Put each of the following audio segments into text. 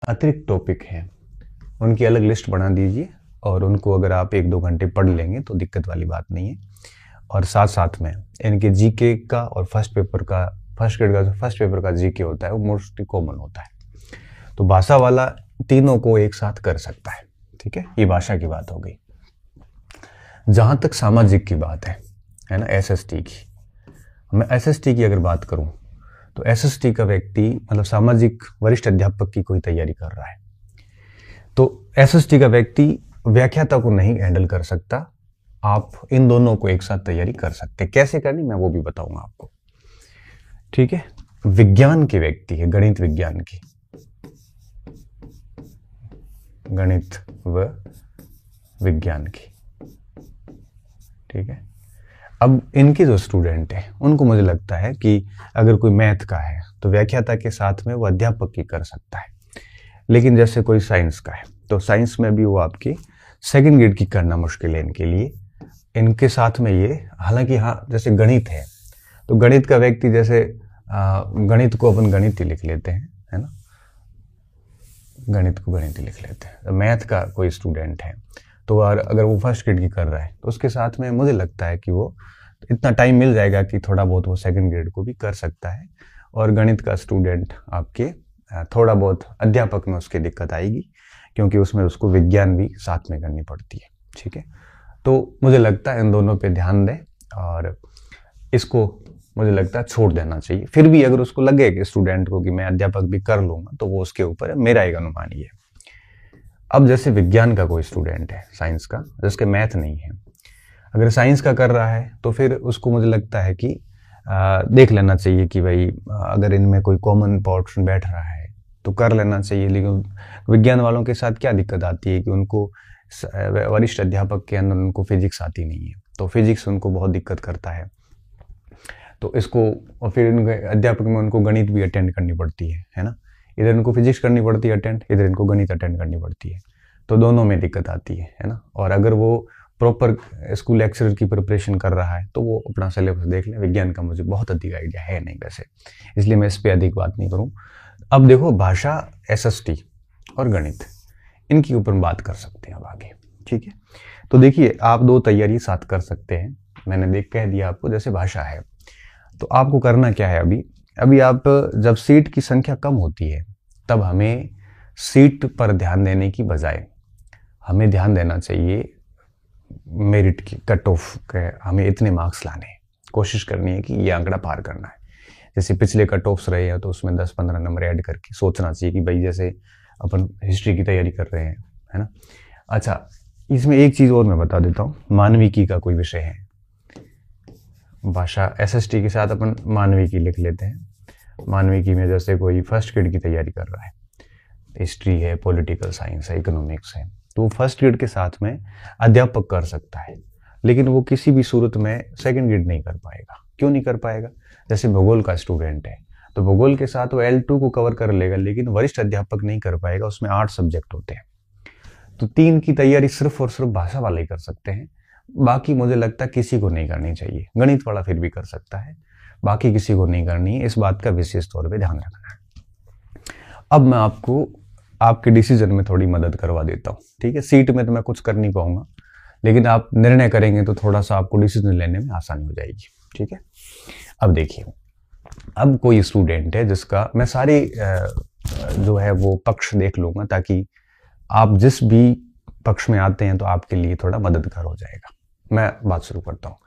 अतिरिक्त टॉपिक हैं उनकी अलग लिस्ट बना दीजिए और उनको अगर आप 1-2 घंटे पढ़ लेंगे तो दिक्कत वाली बात नहीं है। और साथ साथ में इनके जीके का और फर्स्ट ग्रेड का जो फर्स्ट पेपर का जीके होता है वो मोस्टली कॉमन होता है, तो भाषा वाला तीनों को एक साथ कर सकता है। ठीक है, ये भाषा की बात हो गई। जहां तक सामाजिक की बात है ना, एसएसटी की, मैं एसएसटी की अगर बात करूं तो एसएसटी का व्यक्ति मतलब सामाजिक वरिष्ठ अध्यापक की कोई तैयारी कर रहा है, तो एसएसटी का व्यक्ति व्याख्याता को नहीं हैंडल कर सकता। आप इन दोनों को एक साथ तैयारी कर सकते। कैसे करनी मैं वो भी बताऊंगा आपको। ठीक है, विज्ञान के व्यक्ति है, गणित विज्ञान की, गणित व विज्ञान की। ठीक है, अब इनके जो स्टूडेंट हैं उनको मुझे लगता है कि अगर कोई मैथ का है तो व्याख्याता के साथ में वो अध्यापक की कर सकता है, लेकिन जैसे कोई साइंस का है तो साइंस में भी वो आपकी सेकंड ग्रेड की करना मुश्किल है इनके लिए। इनके साथ में ये, हालांकि हाँ, जैसे गणित है तो गणित का व्यक्ति जैसे गणित को अपन गणित ही लिख लेते हैं, है ना, गणित को गणित ही लिख लेते हैं। तो मैथ का कोई स्टूडेंट है तो अगर वो फर्स्ट ग्रेड की कर रहा है तो उसके साथ में मुझे लगता है कि वो इतना टाइम मिल जाएगा कि थोड़ा बहुत वो सेकंड ग्रेड को भी कर सकता है। और गणित का स्टूडेंट आपके थोड़ा बहुत अध्यापक में उसकी दिक्कत आएगी क्योंकि उसमें उसको विज्ञान भी साथ में करनी पड़ती है। ठीक है, तो मुझे लगता है इन दोनों पे ध्यान दें और इसको मुझे लगता है छोड़ देना चाहिए। फिर भी अगर उसको लगे कि स्टूडेंट को कि मैं अध्यापक भी कर लूंगा तो वो उसके ऊपर है, मेरा एक अनुमान ये है। अब जैसे विज्ञान का कोई स्टूडेंट है, साइंस का, जिसके मैथ नहीं है, अगर साइंस का कर रहा है तो फिर उसको मुझे लगता है कि देख लेना चाहिए कि भाई अगर इनमें कोई कॉमन पोर्शन बैठ रहा है तो कर लेना चाहिए। लेकिन विज्ञान वालों के साथ क्या दिक्कत आती है कि उनको वरिष्ठ अध्यापक के अंदर उनको फिजिक्स आती नहीं है, तो फिजिक्स उनको बहुत दिक्कत करता है। तो इसको, और फिर इनके अध्यापक में उनको गणित भी अटेंड करनी पड़ती है ना, इधर इनको फिजिक्स करनी पड़ती है अटेंड, इधर इनको गणित अटेंड करनी पड़ती है, तो दोनों में दिक्कत आती है ना। और अगर वो प्रॉपर स्कूल लेक्चरर की प्रिपरेशन कर रहा है तो वो अपना सिलेबस देख ले। विज्ञान का मुझे बहुत अधिक आइडिया है नहीं वैसे, इसलिए मैं इस पर अधिक बात नहीं करूँ। अब देखो, भाषा, एसएसटी और गणित, इनके ऊपर बात कर सकते हैं अब आगे। ठीक है, तो देखिए आप दो तैयारी साथ कर सकते हैं। मैंने कह दिया आपको, जैसे भाषा है तो आपको करना क्या है, अभी आप जब सीट की संख्या कम होती है तब हमें सीट पर ध्यान देने की बजाय हमें ध्यान देना चाहिए मेरिट की, कट ऑफ के हमें इतने मार्क्स लाने हैं, कोशिश करनी है कि ये आंकड़ा पार करना है। जैसे पिछले कट ऑफ्स रहे हैं तो उसमें 10-15 नंबर ऐड करके सोचना चाहिए कि भाई जैसे अपन हिस्ट्री की तैयारी कर रहे हैं, है ना। अच्छा, इसमें एक चीज़ और मैं बता देता हूँ, मानविकी का कोई विषय है, भाषा एसएसटी के साथ अपन मानविकी लिख लेते हैं। मानविकी में जैसे कोई फर्स्ट ग्रेड की तैयारी कर रहा है, हिस्ट्री है, पॉलिटिकल साइंस है, इकोनॉमिक्स है, तो वो फर्स्ट ग्रेड के साथ में अध्यापक कर सकता है, लेकिन वो किसी भी सूरत में सेकंड ग्रेड नहीं कर पाएगा। क्यों नहीं कर पाएगा? जैसे भूगोल का स्टूडेंट है तो भूगोल के साथ वो L2 को कवर कर लेगा, लेकिन वरिष्ठ अध्यापक नहीं कर पाएगा, उसमें 8 सब्जेक्ट होते हैं। तो 3 की तैयारी सिर्फ और सिर्फ भाषा वाले ही कर सकते हैं, बाकी मुझे लगता है किसी को नहीं करनी चाहिए। गणित वाला फिर भी कर सकता है, बाकी किसी को नहीं करनी है। इस बात का विशेष तौर पे ध्यान रखना है। अब मैं आपको आपके डिसीजन में थोड़ी मदद करवा देता हूँ। ठीक है, सीट में तो मैं कुछ कर नहीं पाऊंगा, लेकिन आप निर्णय करेंगे तो थोड़ा सा आपको डिसीजन लेने में आसानी हो जाएगी। ठीक है, अब देखिए, अब कोई स्टूडेंट है जिसका मैं सारे जो है वो पक्ष देख लूंगा, ताकि आप जिस भी पक्ष में आते हैं तो आपके लिए थोड़ा मददगार हो जाएगा। मैं बात शुरू करता हूँ।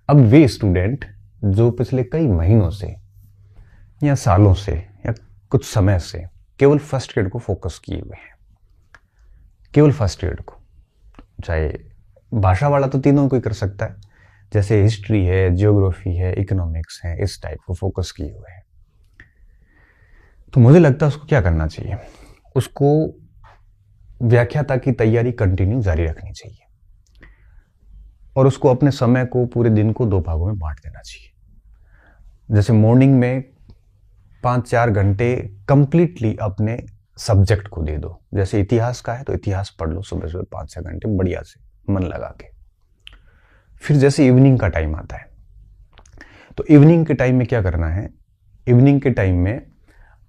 अब वे स्टूडेंट जो पिछले कई महीनों से या सालों से या कुछ समय से केवल फर्स्ट ग्रेड को फोकस किए हुए हैं, केवल फर्स्ट ग्रेड को, चाहे भाषा वाला तो तीनों को ही कर सकता है, जैसे हिस्ट्री है, जियोग्राफी है, इकोनॉमिक्स है, इस टाइप को फोकस किए हुए हैं, तो मुझे लगता है उसको क्या करना चाहिए, उसको व्याख्याता की तैयारी कंटिन्यू जारी रखनी चाहिए और उसको अपने समय को पूरे दिन को 2 भागों में बांट देना चाहिए। जैसे मॉर्निंग में 5-4 घंटे कंप्लीटली अपने सब्जेक्ट को दे दो। जैसे इतिहास का है तो इतिहास पढ़ लो सुबह सुबह 5-6 घंटे बढ़िया से मन लगा के। फिर जैसे इवनिंग का टाइम आता है तो इवनिंग के टाइम में क्या करना है, इवनिंग के टाइम में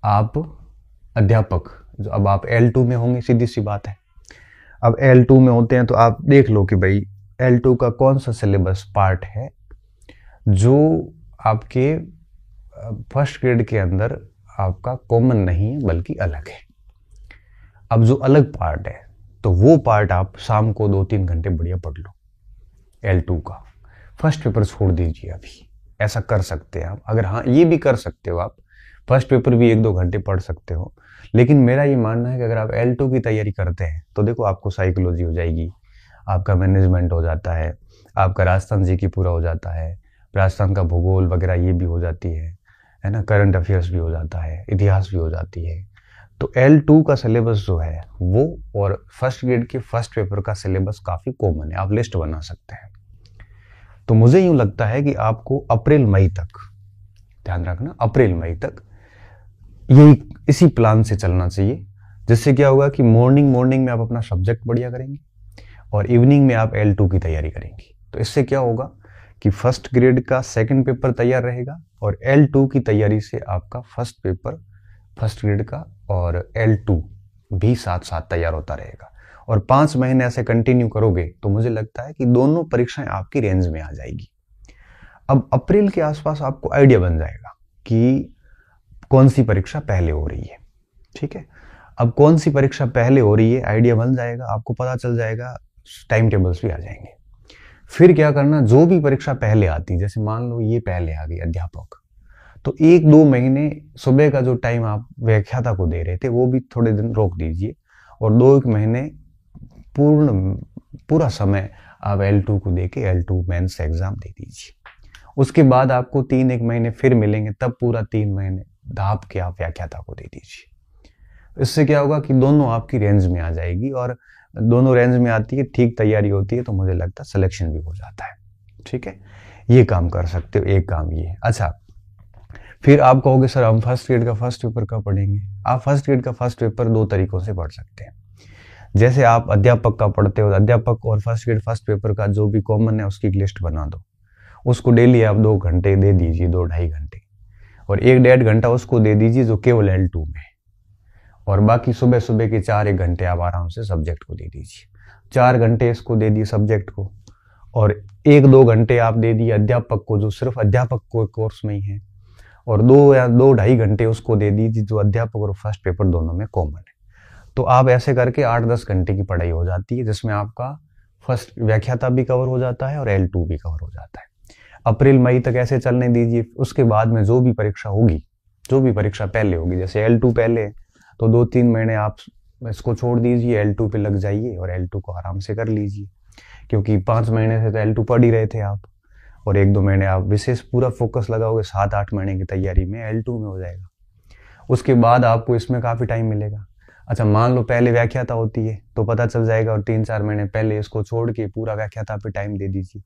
आप अध्यापक जो अब आप L2 में होंगे, सीधी सी बात है। अब L2 में होते हैं तो आप देख लो कि भाई L2 का कौन सा सिलेबस पार्ट है जो आपके फर्स्ट ग्रेड के अंदर आपका कॉमन नहीं है बल्कि अलग है। अब जो अलग पार्ट है तो वो पार्ट आप शाम को 2-3 घंटे बढ़िया पढ़ लो L2 का, फर्स्ट पेपर छोड़ दीजिए अभी। ऐसा कर सकते हैं आप। अगर हाँ, ये भी कर सकते हो आप, फर्स्ट पेपर भी 1-2 घंटे पढ़ सकते हो। लेकिन मेरा ये मानना है कि अगर आप L2 की तैयारी करते हैं तो देखो आपको साइकोलॉजी हो जाएगी, आपका मैनेजमेंट हो जाता है, आपका राजस्थान जी की पूरा हो जाता है, राजस्थान का भूगोल वगैरह ये भी हो जाती है ना, करंट अफेयर्स भी हो जाता है, इतिहास भी हो जाती है। तो L2 का सिलेबस जो है वो और फर्स्ट ग्रेड के फर्स्ट पेपर का सिलेबस काफ़ी कॉमन है, आप लिस्ट बना सकते हैं। तो मुझे यूं लगता है कि आपको अप्रैल मई तक, ध्यान रखना, अप्रैल मई तक यही इसी प्लान से चलना चाहिए, जिससे क्या होगा कि मॉर्निंग में आप अपना सब्जेक्ट बढ़िया करेंगे और इवनिंग में आप L2 की तैयारी करेंगे। तो इससे क्या होगा कि फर्स्ट ग्रेड का सेकंड पेपर तैयार रहेगा और L2 की तैयारी से आपका फर्स्ट पेपर फर्स्ट ग्रेड का और L2 भी साथ साथ तैयार होता रहेगा। और 5 महीने ऐसे कंटिन्यू करोगे तो मुझे लगता है कि दोनों परीक्षाएं आपकी रेंज में आ जाएगी। अब अप्रैल के आसपास आपको आइडिया बन जाएगा कि कौन सी परीक्षा पहले हो रही है। ठीक है, अब कौन सी परीक्षा पहले हो रही है आइडिया बन जाएगा, आपको पता चल जाएगा, टाइम टेबल्स भी आ जाएंगे। फिर क्या करना, जो भी परीक्षा पहले आती, जैसे मान लो ये पहले आ गई अध्यापक, तो 1-2 महीने सुबह का जो टाइम आप व्याख्याता को दे रहे थे वो भी थोड़े दिन रोक दीजिए और 2-1 महीने पूरा समय आप L2 को देके L2 मेंस एग्जाम दे दीजिए। उसके बाद आपको 3-1 महीने फिर मिलेंगे, तब पूरा 3 महीने धाप के आप व्याख्याता को दे दीजिए। इससे क्या होगा कि दोनों आपकी रेंज में आ जाएगी और दोनों रेंज में आती है, ठीक तैयारी होती है, तो मुझे लगता है सिलेक्शन भी हो जाता है। ठीक है, ये काम कर सकते हो, एक काम ये। अच्छा, फिर आप कहोगे सर हम फर्स्ट ग्रेड का फर्स्ट पेपर कब पढ़ेंगे? आप फर्स्ट ग्रेड का फर्स्ट पेपर 2 तरीकों से पढ़ सकते हैं। जैसे आप अध्यापक का पढ़ते हो, अध्यापक और फर्स्ट ग्रेड फर्स्ट पेपर का जो भी कॉमन है उसकी लिस्ट बना दो, उसको डेली आप 2 घंटे दे दीजिए, 2-2.5 घंटे, और 1-1.5 घंटा उसको दे दीजिए जो केवल L2 में, और बाकी सुबह सुबह के 4-1 घंटे आप आराम से सब्जेक्ट को दे दीजिए। 4 घंटे इसको दे दिए सब्जेक्ट को और 1-2 घंटे आप दे दिए अध्यापक को जो सिर्फ अध्यापक को कोर्स में ही है, और 2 या 2-2.5 घंटे उसको दे दीजिए जो अध्यापक और फर्स्ट पेपर दोनों में कॉमन है। तो आप ऐसे करके 8-10 घंटे की पढ़ाई हो जाती है, जिसमें आपका फर्स्ट व्याख्याता भी कवर हो जाता है और L2 भी कवर हो जाता है। अप्रैल मई तक ऐसे चलने दीजिए। उसके बाद में जो भी परीक्षा होगी, जो भी परीक्षा पहले होगी, जैसे L2 पहले है तो 2-3 महीने आप इसको छोड़ दीजिए, L2 पे लग जाइए और L2 को आराम से कर लीजिए, क्योंकि 5 महीने से तो L2 पढ़ ही रहे थे आप, और 1-2 महीने आप विशेष पूरा फोकस लगाओगे, 7-8 महीने की तैयारी में L2 में हो जाएगा। उसके बाद आपको इसमें काफ़ी टाइम मिलेगा। अच्छा, मान लो पहले व्याख्याता होती है तो पता चल जाएगा, और 3-4 महीने पहले इसको छोड़ के पूरा व्याख्याता पे टाइम दे दीजिए,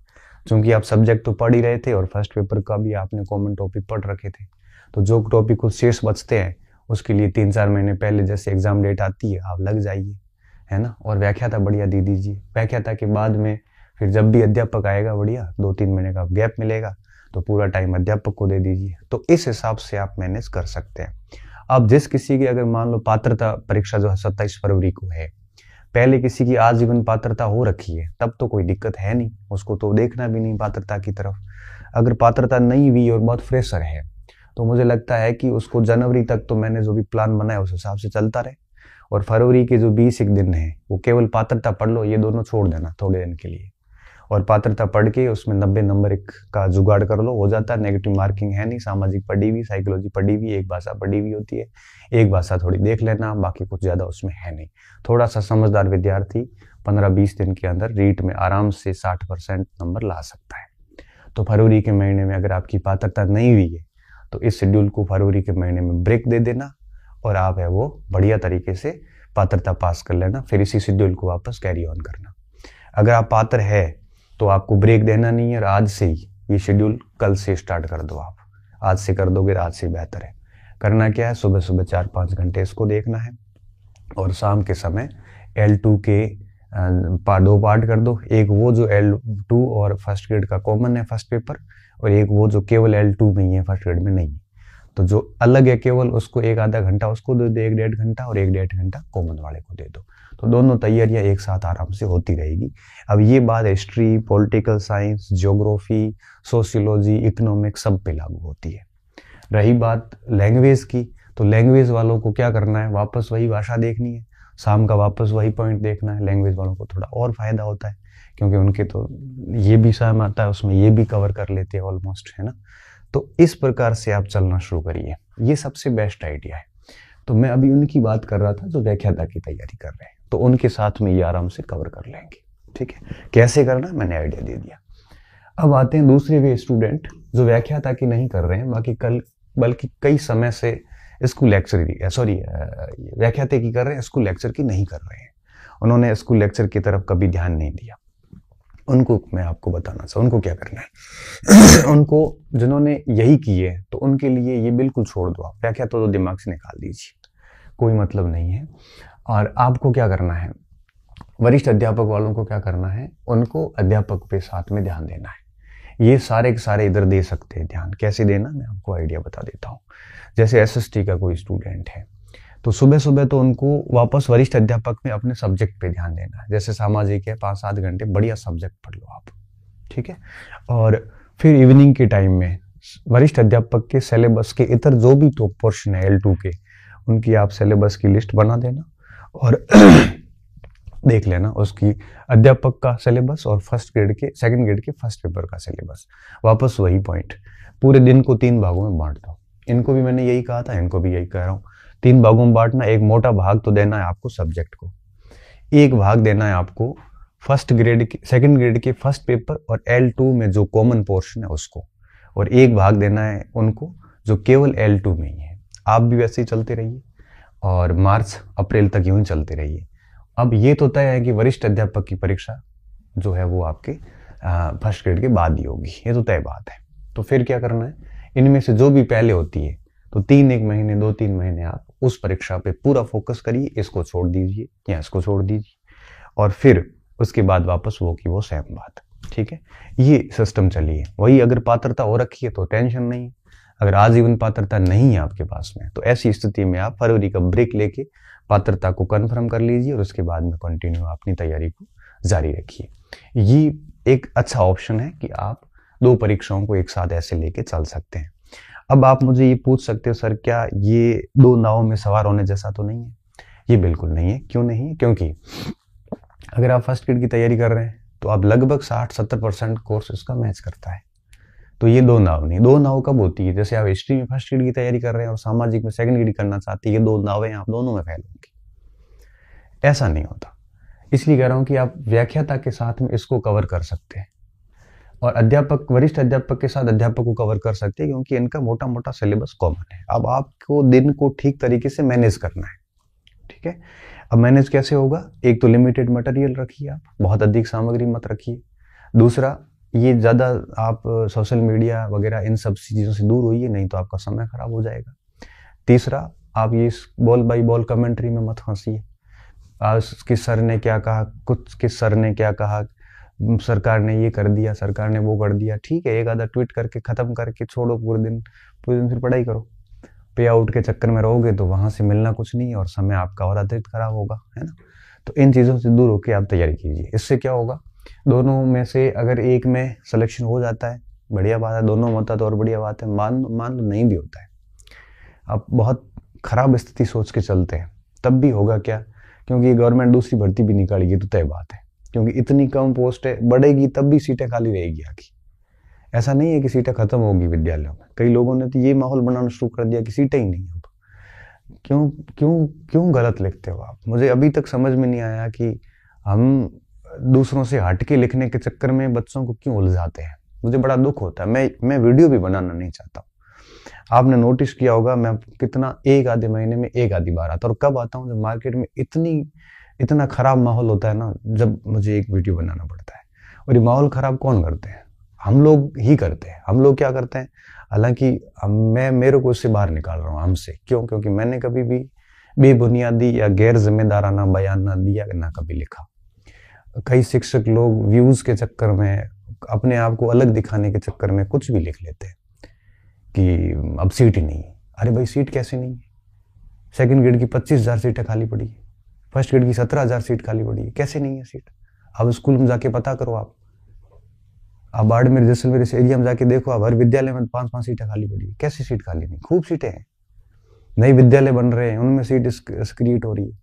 क्योंकि आप सब्जेक्ट तो पढ़ ही रहे थे और फर्स्ट पेपर का भी आपने कॉमन टॉपिक पढ़ रखे थे, तो जो टॉपिक कुछ शेष बचते हैं उसके लिए 3-4 महीने पहले जैसे एग्जाम डेट आती है आप लग जाइए, है ना, और व्याख्याता बढ़िया दे दीजिए। व्याख्याता के बाद में फिर जब भी अध्यापक आएगा बढ़िया 2-3 महीने का गैप मिलेगा तो पूरा टाइम अध्यापक को दे दीजिए। तो इस हिसाब से आप मैनेज कर सकते हैं। अब जिस किसी की अगर मान लो पात्रता परीक्षा जो है 27 फरवरी को है, पहले किसी की आजीवन पात्रता हो रखी है, तब तो कोई दिक्कत है नहीं, उसको तो देखना भी नहीं पात्रता की तरफ। अगर पात्रता नहीं हुई और बहुत फ्रेशर है तो मुझे लगता है कि उसको जनवरी तक तो मैंने जो भी प्लान बनाया उस हिसाब से चलता रहे, और फरवरी के जो 20 दिन है वो केवल पात्रता पढ़ लो, ये दोनों छोड़ देना थोड़े दिन के लिए, और पात्रता पढ़ के उसमें 90 नंबर का जुगाड़ कर लो, हो जाता है। नेगेटिव मार्किंग है नहीं, सामाजिक पढ़ी हुई, साइकोलॉजी पढ़ी हुई, एक भाषा पढ़ी हुई होती है, एक भाषा थोड़ी देख लेना, बाकी कुछ ज़्यादा उसमें है नहीं। थोड़ा सा समझदार विद्यार्थी 15-20 दिन के अंदर रीट में आराम से 60% नंबर ला सकता है। तो फरवरी के महीने में अगर आपकी पात्रता नहीं हुई है तो इस शेड्यूल को फरवरी के महीने में ब्रेक दे देना और आप है वो बढ़िया तरीके से पात्रता पास कर लेना, फिर इसी शेड्यूल को वापस कैरी ऑन करना। अगर आप पात्र है तो आपको ब्रेक देना नहीं है, और आज से ही ये शेड्यूल कल से स्टार्ट कर दो। आप आज से कर दोगे आज से बेहतर है। करना क्या है, सुबह सुबह 4-5 घंटे इसको देखना है, और शाम के समय L2 के 2 पार्ट कर दो, एक वो जो L2 और फर्स्ट ग्रेड का कॉमन है फर्स्ट पेपर, और एक वो जो केवल L2 में ही है फर्स्ट ग्रेड में नहीं है। तो जो अलग है केवल उसको एक आधा घंटा उसको दे दो, 1-1.5 घंटा, और 1-1.5 घंटा कॉमन वाले को दे दो, तो दोनों तैयारियां एक साथ आराम से होती रहेगी। अब ये बात history, political science, geography, sociology, economics सब पे लागू होती है। रही बात लैंग्वेज की, तो लैंग्वेज वालों को क्या करना है, वापस वही भाषा देखनी है, शाम का वापस वही पॉइंट देखना है। लैंग्वेज वालों को थोड़ा और फायदा होता है क्योंकि उनके तो ये भी सहम आता है, उसमें ये भी कवर कर लेते हैं ऑलमोस्ट, है ना। तो इस प्रकार से आप चलना शुरू करिए, ये सबसे बेस्ट आइडिया है। तो मैं अभी उनकी बात कर रहा था जो व्याख्याता की तैयारी कर रहे हैं, तो उनके साथ में ये आराम से कवर कर लेंगे, ठीक है। कैसे करना मैंने आइडिया दे दिया। अब आते हैं दूसरे वे स्टूडेंट जो व्याख्याता की नहीं कर रहे हैं, बल्कि कई समय से स्कूल लेक्चर व्याख्याता की कर रहे हैं, स्कूल लेक्चर की नहीं कर रहे हैं। उन्होंने स्कूल लेक्चर की तरफ कभी ध्यान नहीं दिया। उनको मैं आपको बताना चाहूँ उनको क्या करना है। उनको जिन्होंने यही किए तो उनके लिए ये बिल्कुल छोड़ दो, आप व्याख्याता तो दिमाग से निकाल दीजिए, कोई मतलब नहीं है। और आपको क्या करना है, वरिष्ठ अध्यापक वालों को क्या करना है, उनको अध्यापक पे साथ में ध्यान देना है। ये सारे के सारे इधर दे सकते हैं ध्यान, कैसे देना मैं आपको आइडिया बता देता हूँ। जैसे एसएसटी का कोई स्टूडेंट है तो सुबह सुबह तो उनको वापस वरिष्ठ अध्यापक में अपने सब्जेक्ट पे ध्यान देना है। जैसे सामाजिक है, 5-7 घंटे बढ़िया सब्जेक्ट पढ़ लो आप, ठीक है। और फिर इवनिंग के टाइम में वरिष्ठ अध्यापक के सिलेबस के इतर जो भी टॉप पोर्शन है L2 के, उनकी आप सिलेबस की लिस्ट बना देना और देख लेना उसकी अध्यापक का सिलेबस और सेकंड ग्रेड के फर्स्ट पेपर का सिलेबस, वापस वही पॉइंट। पूरे दिन को 3 भागों में बांट दो। इनको भी मैंने यही कहा था, इनको भी यही कह रहा हूँ, 3 भागों में बांटना। एक मोटा भाग तो देना है आपको सब्जेक्ट को, एक भाग देना है आपको सेकंड ग्रेड के फर्स्ट पेपर और L2 में जो कॉमन पोर्शन है उसको, और एक भाग देना है उनको जो केवल L2 में ही है। आप भी वैसे ही चलते रहिए और मार्च अप्रैल तक यूं ही चलते रहिए। अब ये तो तय है कि वरिष्ठ अध्यापक की परीक्षा जो है वो आपके फर्स्ट ग्रेड के बाद ही होगी, ये तो तय बात है। तो फिर क्या करना है, इनमें से जो भी पहले होती है तो 2-3 महीने आप उस परीक्षा पे पूरा फोकस करिए, इसको छोड़ दीजिए या इसको छोड़ दीजिए, और फिर उसके बाद वापस वो की वो सेम बात, ठीक है। ये सिस्टम चलिए। वही अगर पात्रता हो रखी है तो टेंशन नहीं, अगर आजीवन पात्रता नहीं है आपके पास में तो ऐसी स्थिति में आप फरवरी का ब्रेक लेके पात्रता को कंफर्म कर लीजिए और उसके बाद में कंटिन्यू अपनी तैयारी को जारी रखिए। ये एक अच्छा ऑप्शन है कि आप 2 परीक्षाओं को एक साथ ऐसे लेके चल सकते हैं। अब आप मुझे ये पूछ सकते हो सर क्या ये 2 नावों में सवार होने जैसा तो नहीं है? ये बिल्कुल नहीं है। क्यों नहीं है? क्योंकि अगर आप फर्स्ट ग्रेड की तैयारी कर रहे हैं तो आप लगभग 60-70% कोर्स इसका मैच करता है। तो ये 2 नाव नहीं, 2 नाव कब होती है? जैसे आप हिस्ट्री में फर्स्ट ग्रेड की तैयारी कर रहे हैं और सामाजिक में सेकंड ग्रेड करना चाहते हैं, ये 2 नावें आप दोनों में फेल होंगी। ऐसा नहीं होता, इसलिए कह रहा हूं कि आप व्याख्याता के साथ में इसको कवर कर सकते हैं और वरिष्ठ अध्यापक के साथ अध्यापक को कवर कर सकते हैं क्योंकि इनका मोटा मोटा सिलेबस कॉमन है। अब आपको दिन को ठीक तरीके से मैनेज करना है, ठीक है। अब मैनेज कैसे होगा? एक तो लिमिटेड मटेरियल रखिए, आप बहुत अधिक सामग्री मत रखिए। दूसरा, ये ज़्यादा आप सोशल मीडिया वगैरह इन सब चीज़ों से दूर होइए, नहीं तो आपका समय खराब हो जाएगा। तीसरा, आप ये बॉल बाई बॉल कमेंट्री में मत फंसिए। किस सर ने क्या कहा, किस सर ने क्या कहा, सरकार ने ये कर दिया, सरकार ने वो कर दिया, ठीक है। एक आधा ट्वीट करके खत्म करके छोड़ो, पूरे दिन फिर पढ़ाई करो। पे आउट के चक्कर में रहोगे तो वहां से मिलना कुछ नहीं है और समय आपका और अतिरिक्त खराब होगा, है ना। तो इन चीज़ों से दूर होकर आप तैयारी कीजिए। इससे क्या होगा, दोनों में से अगर एक में सिलेक्शन हो जाता है बढ़िया बात है, दोनों में होता है तो और बढ़िया बात है। मान लो नहीं भी होता है, आप बहुत खराब स्थिति सोच के चलते हैं, तब भी होगा क्या, क्योंकि गवर्नमेंट दूसरी भर्ती भी निकालेगी तो तय बात है, क्योंकि इतनी कम पोस्ट है, बढ़ेगी तब भी सीटें खाली रहेगी आगे। ऐसा नहीं है कि सीटें खत्म होगी विद्यालयों में। कई लोगों ने तो ये माहौल बनाना शुरू कर दिया कि सीटें ही नहीं अब। क्यों क्यों क्यों गलत लिखते हो आप? मुझे अभी तक समझ में नहीं आया कि हम दूसरों से हटके लिखने के चक्कर में बच्चों को क्यों उलझाते हैं। मुझे बड़ा दुख होता है। मैं वीडियो भी बनाना नहीं चाहता हूँ। आपने नोटिस किया होगा मैं कितना एक आधे महीने में एक आधी बार आता हूँ। और कब आता हूँ? जब मार्केट में इतना खराब माहौल होता है ना, जब मुझे एक वीडियो बनाना पड़ता है। और ये माहौल खराब कौन करते हैं? हम लोग ही करते हैं। हम लोग क्या करते हैं? हालांकि मेरे को इससे बाहर निकाल रहा हूँ हमसे। क्यों? क्योंकि मैंने कभी भी बेबुनियादी या गैर जिम्मेदाराना बयान ना दिया, ना कभी लिखा। कई शिक्षक लोग व्यूज के चक्कर में, अपने आप को अलग दिखाने के चक्कर में कुछ भी लिख लेते हैं कि अब सीट ही नहीं। अरे भाई सीट कैसे नहीं है? सेकंड ग्रेड की 25,000 सीटें खाली पड़ी है, फर्स्ट ग्रेड की 17,000 सीट खाली पड़ी है, कैसे नहीं है सीट? अब स्कूल में जाके पता करो आप बाड़मेर जैसलमेर इस एरिया में जाके देखो, आप हर विद्यालय में 5-5 सीटें खाली पड़ी है। कैसी सीट खाली नहीं? खूब सीटें हैं, नए विद्यालय बन रहे हैं, उनमें सीट क्रिएट हो रही है।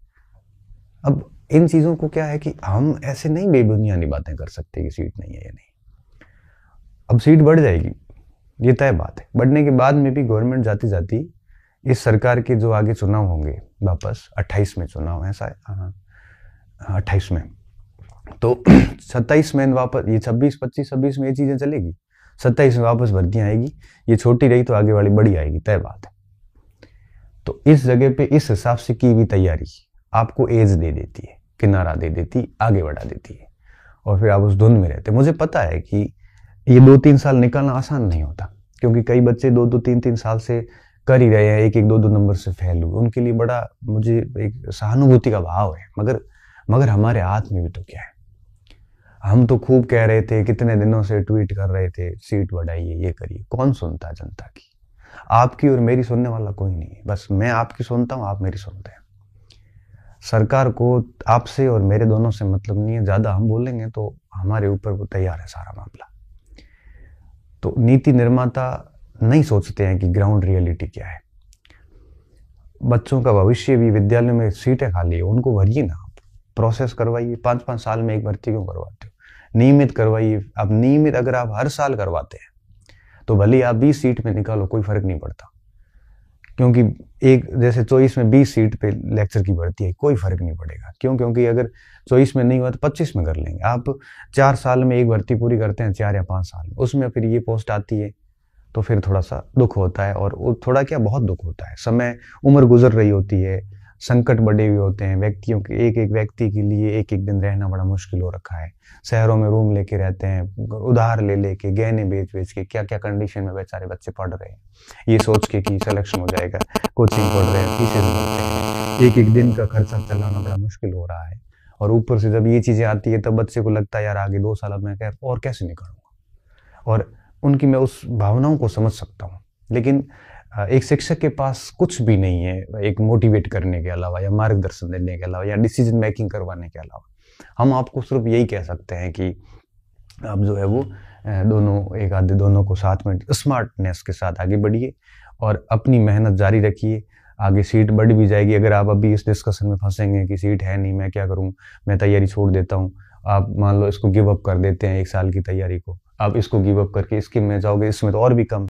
अब इन चीजों को क्या है कि हम ऐसे नहीं बेबुनियादी बातें कर सकते कि सीट नहीं है या नहीं। अब सीट बढ़ जाएगी, ये तय बात है। बढ़ने के बाद में भी गवर्नमेंट जाती जाती इस सरकार के जो आगे चुनाव होंगे वापस 28 में चुनाव है, ऐसा 28 में, तो 27 में वापस ये 26, 25, 26 में ये चीजें चलेगी, 27 में वापस भर्तियां आएगी। ये छोटी रही तो आगे वाली बड़ी आएगी, तय बात है। तो इस जगह पे इस हिसाब से की हुई तैयारी आपको एज दे देती है, किनारा दे देती, आगे बढ़ा देती है, और फिर आप उस धुन में रहते। मुझे पता है कि ये 2-3 साल निकालना आसान नहीं होता, क्योंकि कई बच्चे 2-2, 3-3 साल से कर ही रहे हैं, 1-1, 2-2 नंबर से फेल हुए। उनके लिए बड़ा मुझे एक सहानुभूति का भाव है, मगर हमारे हाथ में भी तो क्या है। हम तो खूब कह रहे थे, कितने दिनों से ट्वीट कर रहे थे, सीट बढ़ाइए, ये करिए। कौन सुनता है जनता की? आपकी और मेरी सुनने वाला कोई नहीं है। बस मैं आपकी सुनता हूँ, आप मेरी सुनते हैं। सरकार को आपसे और मेरे दोनों से मतलब नहीं है। ज्यादा हम बोलेंगे तो हमारे ऊपर वो तैयार है सारा मामला। तो नीति निर्माता नहीं सोचते हैं कि ग्राउंड रियलिटी क्या है। बच्चों का भविष्य भी, विद्यालय में सीटें खाली है, उनको भरिए ना, आप प्रोसेस करवाइए। 5-5 साल में एक भर्ती क्यों करवाते हो? नियमित करवाइए। अब नियमित अगर आप हर साल करवाते हैं तो भले आप 20 सीट में निकालो, कोई फर्क नहीं पड़ता, क्योंकि एक जैसे 24 में 20 सीट पे लेक्चर की भर्ती है, कोई फर्क नहीं पड़ेगा। क्यों? क्योंकि अगर 24 में नहीं हुआ तो 25 में कर लेंगे। आप 4 साल में एक भर्ती पूरी करते हैं, 4 या 5 साल में, उसमें फिर ये पोस्ट आती है तो फिर थोड़ा सा दुख होता है। और वो थोड़ा क्या, बहुत दुख होता है। समय, उम्र गुजर रही होती है, संकट बढ़े हुए होते हैं व्यक्तियों के। एक एक व्यक्ति के लिए एक एक दिन रहना बड़ा मुश्किल हो रखा है। शहरों में रूम लेके रहते हैं, उधार ले लेके, गहने बेच बेच के, क्या क्या कंडीशन में बेचारे बच्चे पढ़ रहे हैं, ये सोच के कि सिलेक्शन हो जाएगा। कोचिंग पढ़ रहे हैं, फीसें भरते हैं, एक एक दिन का खर्चा चलाना बड़ा मुश्किल हो रहा है। और ऊपर से जब ये चीजें आती है तब बच्चे को लगता है यार आगे 2 साल अब मैं और कैसे निकालूंगा। और उनकी मैं उस भावनाओं को समझ सकता हूँ। लेकिन एक शिक्षक के पास कुछ भी नहीं है एक मोटिवेट करने के अलावा, या मार्गदर्शन देने के अलावा, या डिसीजन मेकिंग करवाने के अलावा। हम आपको सिर्फ यही कह सकते हैं कि आप जो है वो दोनों, एक आधे दोनों को साथ में स्मार्टनेस के साथ आगे बढ़िए और अपनी मेहनत जारी रखिए। आगे सीट बढ़ भी जाएगी। अगर आप अभी इस डिस्कशन में फंसेंगे कि सीट है नहीं, मैं क्या करूं, मैं तैयारी छोड़ देता हूं, आप मान लो इसको गिव अप कर देते हैं, 1 साल की तैयारी को, आप इसको गिव अप करके इसके में जाओगे, इसमें तो और भी कम